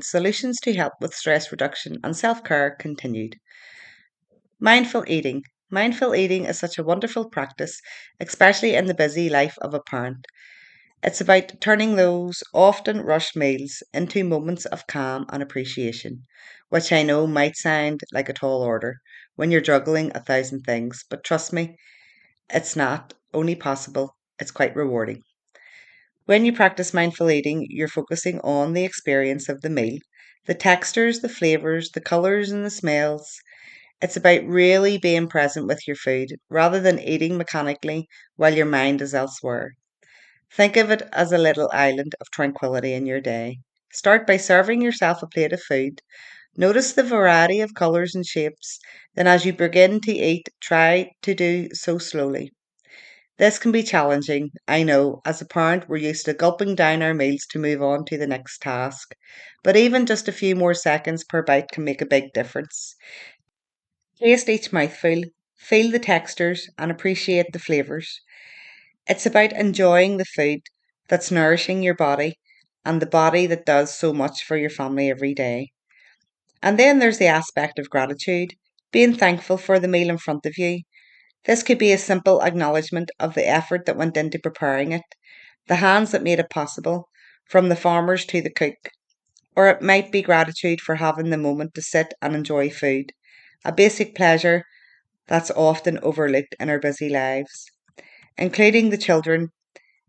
Solutions to help with stress reduction and self care continued. Mindful eating. Mindful eating is such a wonderful practice, especially in the busy life of a parent. It's about turning those often rushed meals into moments of calm and appreciation, which I know might sound like a tall order when you're juggling a thousand things, but trust me, it's not only possible, it's quite rewarding. When you practice mindful eating, you're focusing on the experience of the meal, the textures, the flavors, the colors, and the smells. It's about really being present with your food rather than eating mechanically while your mind is elsewhere. Think of it as a little island of tranquility in your day. Start by serving yourself a plate of food. Notice the variety of colors and shapes. Then, as you begin to eat, try to do so slowly. This can be challenging, I know. As a parent, we're used to gulping down our meals to move on to the next task. But even just a few more seconds per bite can make a big difference. Taste each mouthful, feel the textures, and appreciate the flavours. It's about enjoying the food that's nourishing your body and the body that does so much for your family every day. And then there's the aspect of gratitude, being thankful for the meal in front of you. This could be a simple acknowledgement of the effort that went into preparing it, the hands that made it possible, from the farmers to the cook. Or it might be gratitude for having the moment to sit and enjoy food, a basic pleasure that's often overlooked in our busy lives. Including the children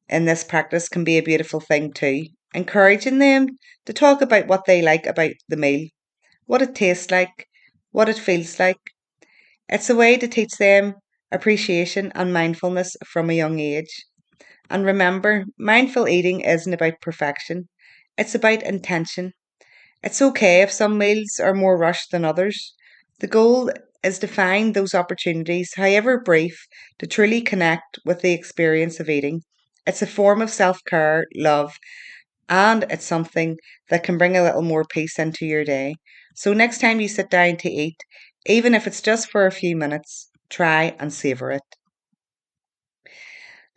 in this practice can be a beautiful thing too, encouraging them to talk about what they like about the meal, what it tastes like, what it feels like. It's a way to teach them appreciation and mindfulness from a young age. And remember, mindful eating isn't about perfection, it's about intention. It's okay if some meals are more rushed than others. The goal is to find those opportunities, however brief, to truly connect with the experience of eating. It's a form of self care, love, and it's something that can bring a little more peace into your day. So, next time you sit down to eat, even if it's just for a few minutes, try and savor it.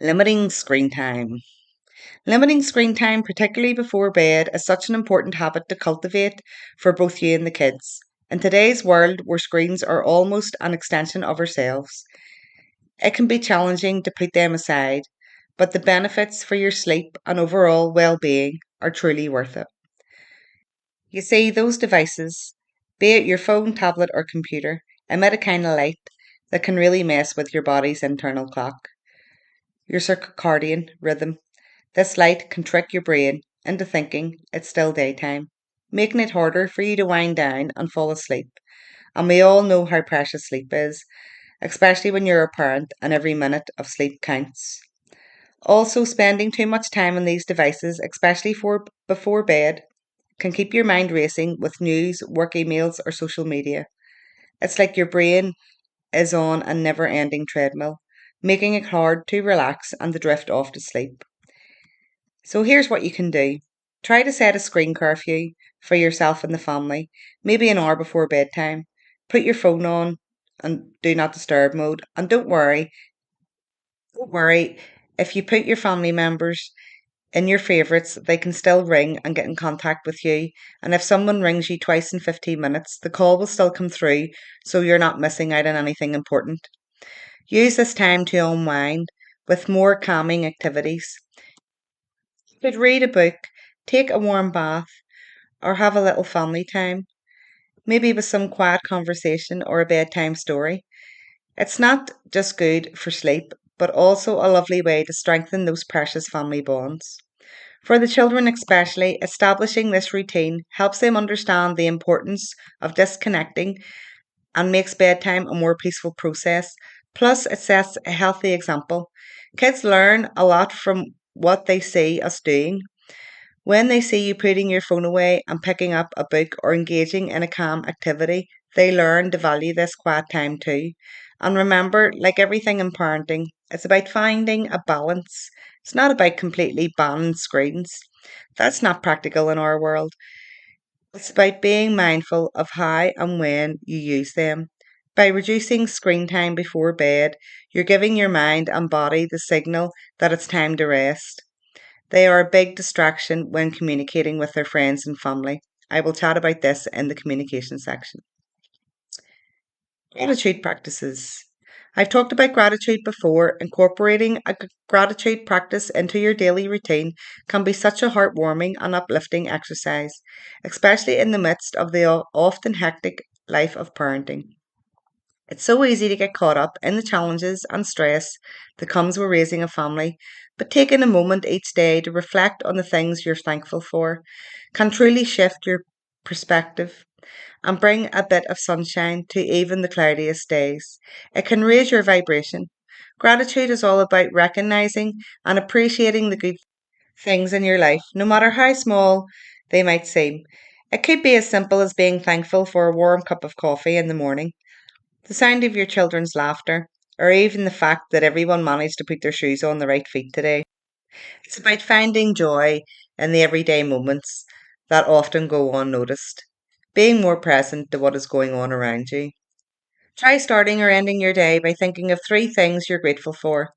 Limiting screen time. Limiting screen time, particularly before bed, is such an important habit to cultivate for both you and the kids. In today's world, where screens are almost an extension of ourselves, it can be challenging to put them aside, but the benefits for your sleep and overall well being are truly worth it. You see, those devices, be it your phone, tablet, or computer, emit a kind of light that can really mess with your body's internal clock, your circadian rhythm. This light can trick your brain into thinking it's still daytime, making it harder for you to wind down and fall asleep. And we all know how precious sleep is, especially when you're a parent and every minute of sleep counts. Also, spending too much time on these devices, especially for before bed, can keep your mind racing with news, work emails, or social media. It's like your brain is on a never ending treadmill, making it hard to relax and to drift off to sleep. So here's what you can do. Try to set a screen curfew for yourself and the family, maybe an hour before bedtime. Put your phone on and do not disturb mode. And don't worry if you put your family members in your favourites, they can still ring and get in contact with you. And if someone rings you twice in 15 minutes, the call will still come through, so you're not missing out on anything important. Use this time to unwind with more calming activities. You could read a book, take a warm bath, or have a little family time, maybe with some quiet conversation or a bedtime story. It's not just good for sleep, but also a lovely way to strengthen those precious family bonds. For the children, especially, establishing this routine helps them understand the importance of disconnecting and makes bedtime a more peaceful process. Plus, it sets a healthy example. Kids learn a lot from what they see us doing. When they see you putting your phone away and picking up a book or engaging in a calm activity, they learn to value this quiet time too. And remember, like everything in parenting, it's about finding a balance. It's not about completely banning screens. That's not practical in our world. It's about being mindful of how and when you use them. By reducing screen time before bed, you're giving your mind and body the signal that it's time to rest. They are a big distraction when communicating with their friends and family. I will chat about this in the communication section. Gratitude practices. I've talked about gratitude before. Incorporating a gratitude practice into your daily routine can be such a heartwarming and uplifting exercise, especially in the midst of the often hectic life of parenting. It's so easy to get caught up in the challenges and stress that comes with raising a family, but taking a moment each day to reflect on the things you're thankful for can truly shift your perspective and bring a bit of sunshine to even the cloudiest days. It can raise your vibration. Gratitude is all about recognizing and appreciating the good things in your life, no matter how small they might seem. It could be as simple as being thankful for a warm cup of coffee in the morning, the sound of your children's laughter, or even the fact that everyone managed to put their shoes on the right feet today. It's about finding joy in the everyday moments that often go unnoticed, being more present to what is going on around you. Try starting or ending your day by thinking of three things you're grateful for.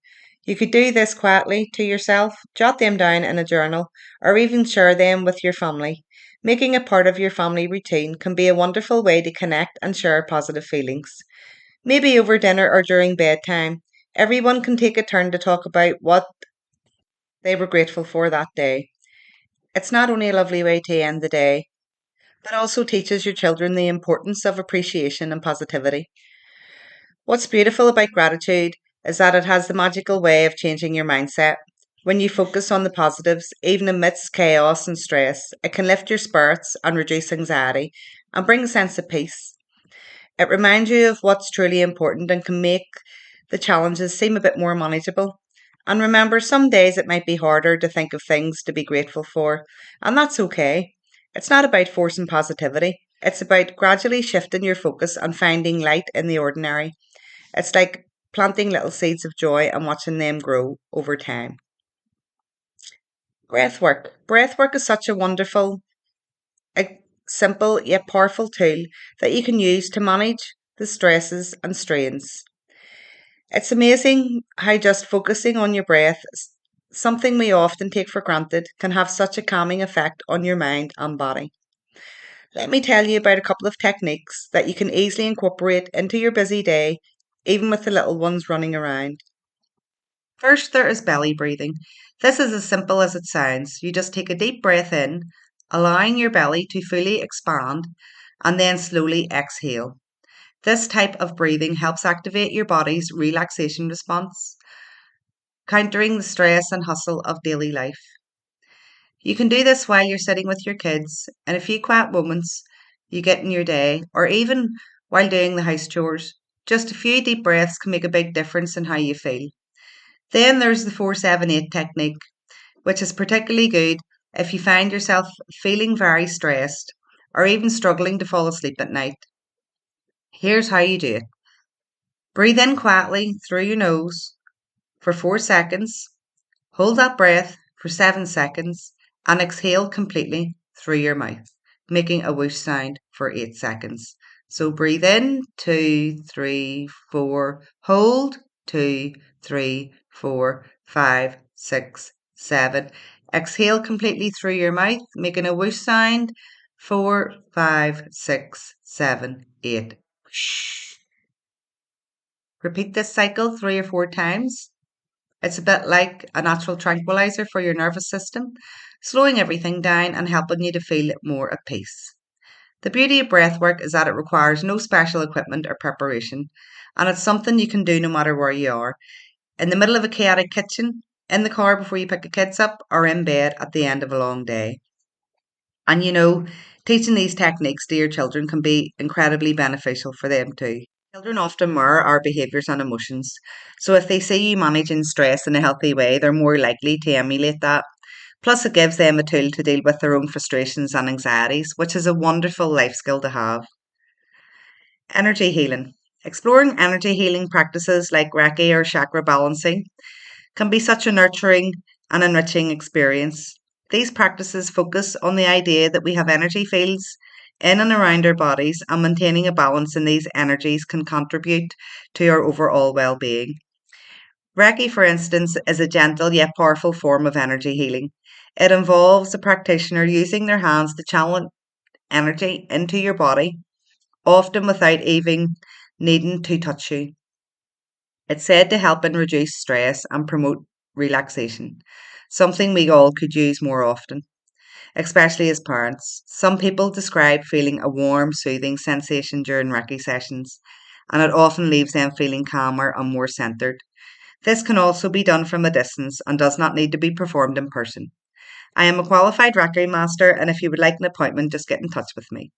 You could do this quietly to yourself, jot them down in a journal, or even share them with your family. Making it part of your family routine can be a wonderful way to connect and share positive feelings. Maybe over dinner or during bedtime, everyone can take a turn to talk about what they were grateful for that day. It's not only a lovely way to end the day, but also teaches your children the importance of appreciation and positivity. What's beautiful about gratitude is that it has the magical way of changing your mindset. When you focus on the positives, even amidst chaos and stress, it can lift your spirits and reduce anxiety and bring a sense of peace. It reminds you of what's truly important and can make the challenges seem a bit more manageable. And remember, some days it might be harder to think of things to be grateful for, and that's okay. It's not about forcing positivity, it's about gradually shifting your focus and finding light in the ordinary. It's like planting little seeds of joy and watching them grow over time. Breath work. Breath work is such a wonderful, a simple yet powerful tool that you can use to manage the stresses and strains. It's amazing how just focusing on your breath, something we often take for granted, can have such a calming effect on your mind and body. Let me tell you about a couple of techniques that you can easily incorporate into your busy day, even with the little ones running around. First, there is belly breathing. This is as simple as it sounds. You just take a deep breath in, allowing your belly to fully expand, and then slowly exhale. This type of breathing helps activate your body's relaxation response, countering the stress and hustle of daily life. You can do this while you're sitting with your kids, in a few quiet moments you get in your day, or even while doing the house chores. Just a few deep breaths can make a big difference in how you feel. Then there's the 478 technique, which is particularly good if you find yourself feeling very stressed or even struggling to fall asleep at night. Here's how you do it: breathe in quietly through your nose for 4 seconds, hold that breath for 7 seconds, and exhale completely through your mouth, making a whoosh sound for 8 seconds. So breathe in, 2, 3, 4, hold, 2, 3, 4, 5, 6, 7. Exhale completely through your mouth, making a whoosh sound, 4, 5, 6, 7, 8. Repeat this cycle 3 or 4 times. It's a bit like a natural tranquilizer for your nervous system, slowing everything down and helping you to feel more at peace. The beauty of breath work is that it requires no special equipment or preparation, and it's something you can do no matter where you are: in the middle of a chaotic kitchen, in the car before you pick the kids up, or in bed at the end of a long day. And teaching these techniques to your children can be incredibly beneficial for them too. Children often mirror our behaviours and emotions, so if they see you managing stress in a healthy way, they're more likely to emulate that. Plus, it gives them a tool to deal with their own frustrations and anxieties, which is a wonderful life skill to have. Energy healing. Exploring energy healing practices like Reiki or chakra balancing can be such a nurturing and enriching experience. These practices focus on the idea that we have energy fields in and around our bodies, and maintaining a balance in these energies can contribute to our overall well being. Reiki, for instance, is a gentle yet powerful form of energy healing. It involves the practitioner using their hands to channel energy into your body, often without even needing to touch you. It's said to help and reduce stress and promote relaxation, something we all could use more often, especially as parents. Some people describe feeling a warm, soothing sensation during Reiki sessions, and it often leaves them feeling calmer and more centered. This can also be done from a distance and does not need to be performed in person. I am a qualified Reiki master, and if you would like an appointment, just get in touch with me.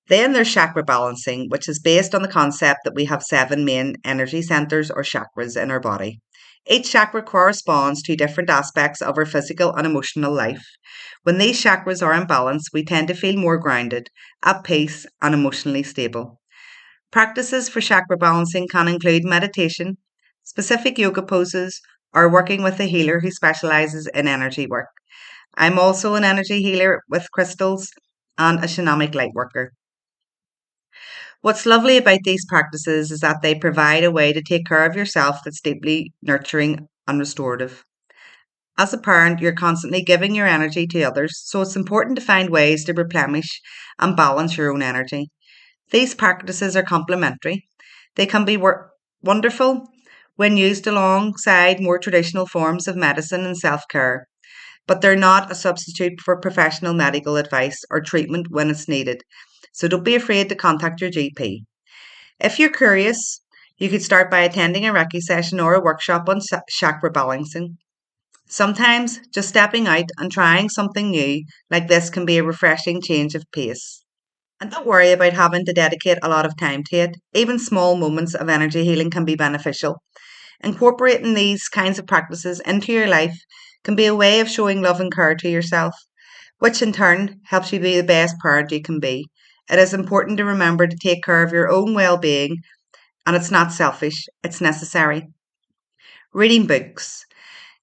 Then there's chakra balancing, which is based on the concept that we have seven main energy centers or chakras in our body. Each chakra corresponds to different aspects of our physical and emotional life. When these chakras are in balance, we tend to feel more grounded, at peace, and emotionally stable. Practices for chakra balancing can include meditation, specific yoga poses, or working with a healer who specializes in energy work. I'm also an energy healer with crystals and a shamanic light worker. What's lovely about these practices is that they provide a way to take care of yourself that's deeply nurturing and restorative. As a parent, you're constantly giving your energy to others, so it's important to find ways to replenish and balance your own energy. These practices are complementary. They can be wonderful when used alongside more traditional forms of medicine and self care, but they're not a substitute for professional medical advice or treatment when it's needed. So don't be afraid to contact your GP. If you're curious, you could start by attending a Reiki session or a workshop on chakra balancing. Sometimes just stepping out and trying something new like this can be a refreshing change of pace. And don't worry about having to dedicate a lot of time to it. Even small moments of energy healing can be beneficial. Incorporating these kinds of practices into your life can be a way of showing love and care to yourself, which in turn helps you be the best parent you can be. It is important to remember to take care of your own well being, and it's not selfish, it's necessary. Reading books.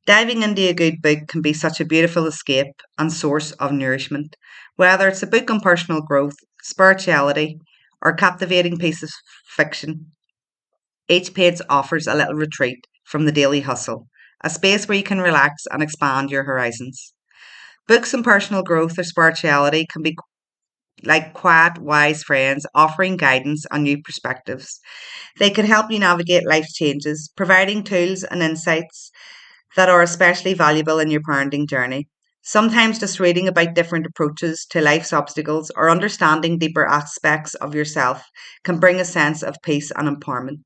Diving into a good book can be such a beautiful escape and source of nourishment. Whether it's a book on personal growth, spirituality, or a captivating piece of fiction, each page offers a little retreat from the daily hustle, a space where you can relax and expand your horizons. Books on personal growth or spirituality can be like quiet, wise friends offering guidance and new perspectives. They can help you navigate life changes, providing tools and insights that are especially valuable in your parenting journey. Sometimes just reading about different approaches to life's obstacles or understanding deeper aspects of yourself can bring a sense of peace and empowerment.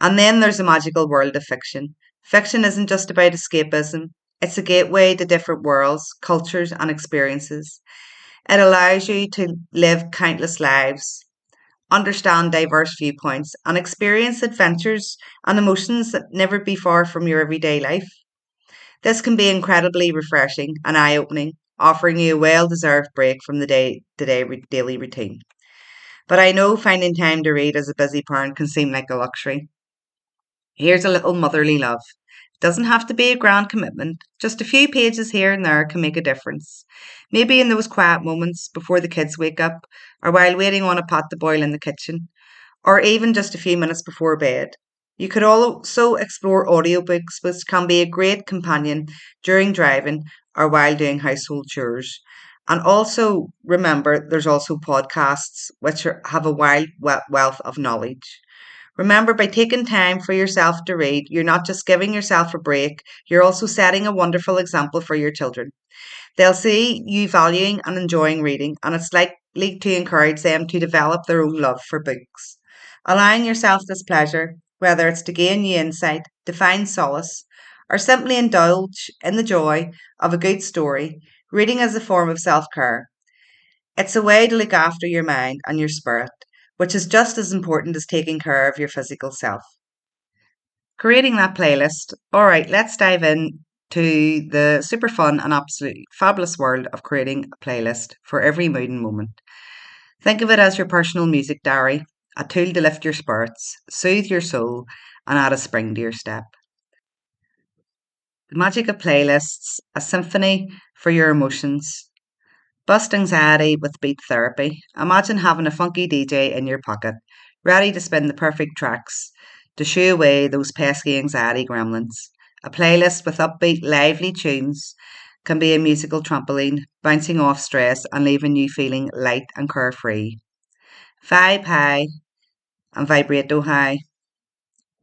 And then there's the magical world of fiction. Fiction isn't just about escapism, it's a gateway to different worlds, cultures, and experiences. It allows you to live countless lives, understand diverse viewpoints, and experience adventures and emotions that never be far from your everyday life. This can be incredibly refreshing and eye opening, offering you a well deserved break from the day to day daily routine. But I know finding time to read as a busy parent can seem like a luxury. Here's a little motherly love. It doesn't have to be a grand commitment, just a few pages here and there can make a difference. Maybe in those quiet moments before the kids wake up, or while waiting on a pot to boil in the kitchen, or even just a few minutes before bed. You could also explore audiobooks, which can be a great companion during driving or while doing household chores. And also remember, there's also podcasts which have a wide wealth of knowledge. Remember, by taking time for yourself to read, you're not just giving yourself a break, you're also setting a wonderful example for your children. They'll see you valuing and enjoying reading, and it's likely to encourage them to develop their own love for books. Allowing yourself this pleasure, whether it's to gain new insight, to find solace, or simply indulge in the joy of a good story, reading as a form of self care. It's a way to look after your mind and your spirit, which is just as important as taking care of your physical self. Creating that playlist. All right, let's dive in to the super fun and absolutely fabulous world of creating a playlist for every mood and moment. Think of it as your personal music diary, a tool to lift your spirits, soothe your soul, and add a spring to your step. The magic of playlists, a symphony for your emotions. Bust anxiety with beat therapy. Imagine having a funky DJ in your pocket, ready to spin the perfect tracks to shoo away those pesky anxiety gremlins. A playlist with upbeat, lively tunes can be a musical trampoline, bouncing off stress and leaving you feeling light and carefree. Vibe high and vibrato high.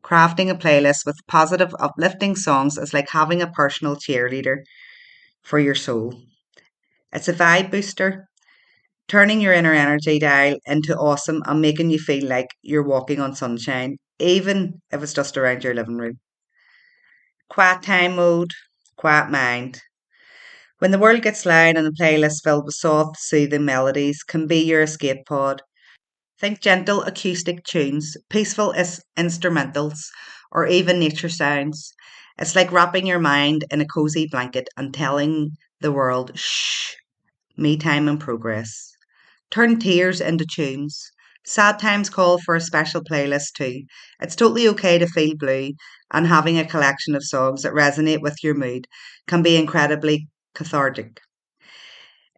Crafting a playlist with positive, uplifting songs is like having a personal cheerleader for your soul. It's a vibe booster, turning your inner energy dial into awesome and making you feel like you're walking on sunshine, even if it's just around your living room. Quiet time mode, quiet mind. When the world gets loud and a playlist filled with soft, soothing melodies can be your escape pod. Think gentle acoustic tunes, peaceful instrumentals, or even nature sounds. It's like wrapping your mind in a cozy blanket and telling the world, shh, me time in progress. Turn tears into tunes. Sad times call for a special playlist too. It's totally okay to feel blue, and having a collection of songs that resonate with your mood can be incredibly cathartic.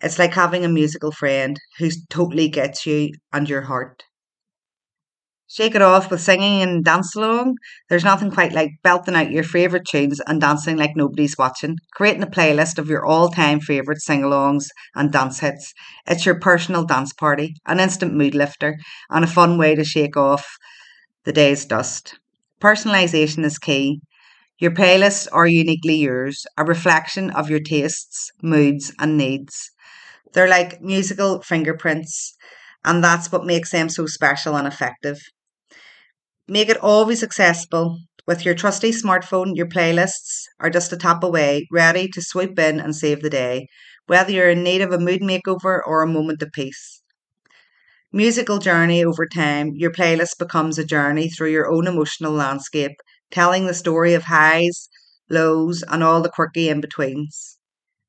It's like having a musical friend who totally gets you and your heart. Shake it off with singing and dance along. There's nothing quite like belting out your favourite tunes and dancing like nobody's watching. Creating a playlist of your all time favourite sing alongs and dance hits. It's your personal dance party, an instant mood lifter, and a fun way to shake off the day's dust. Personalisation is key. Your playlists are uniquely yours, a reflection of your tastes, moods, and needs. They're like musical fingerprints, and that's what makes them so special and effective. Make it always accessible. With your trusty smartphone, your playlists are just a tap away, ready to swoop in and save the day, whether you're in need of a mood makeover or a moment of peace. Musical journey over time, your playlist becomes a journey through your own emotional landscape, telling the story of highs, lows, and all the quirky in betweens.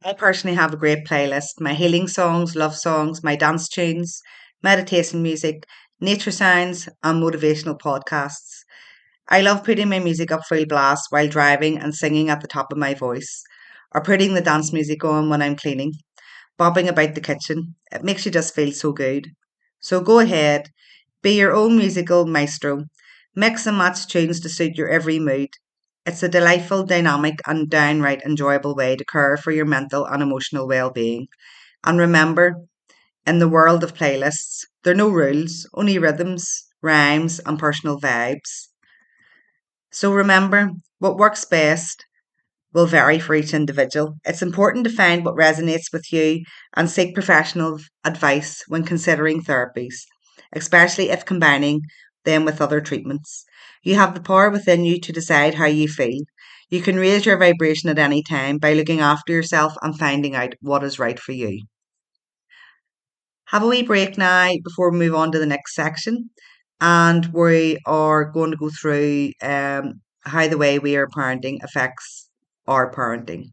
I personally have a great playlist: my healing songs, love songs, my dance tunes, meditation music, nature sounds, and motivational podcasts. I love putting my music up full blast while driving and singing at the top of my voice, or putting the dance music on when I'm cleaning, bobbing about the kitchen. It makes you just feel so good. So go ahead, be your own musical maestro. Mix and match tunes to suit your every mood. It's a delightful, dynamic, and downright enjoyable way to care for your mental and emotional well being. And remember, in the world of playlists, there are no rules, only rhythms, rhymes, and personal vibes. So remember, what works best will vary for each individual. It's important to find what resonates with you and seek professional advice when considering therapies, especially if combining them with other treatments. You have the power within you to decide how you feel. You can raise your vibration at any time by looking after yourself and finding out what is right for you. Have a wee break now before we move on to the next section. And we are going to go through how the way we are parenting affects our parenting.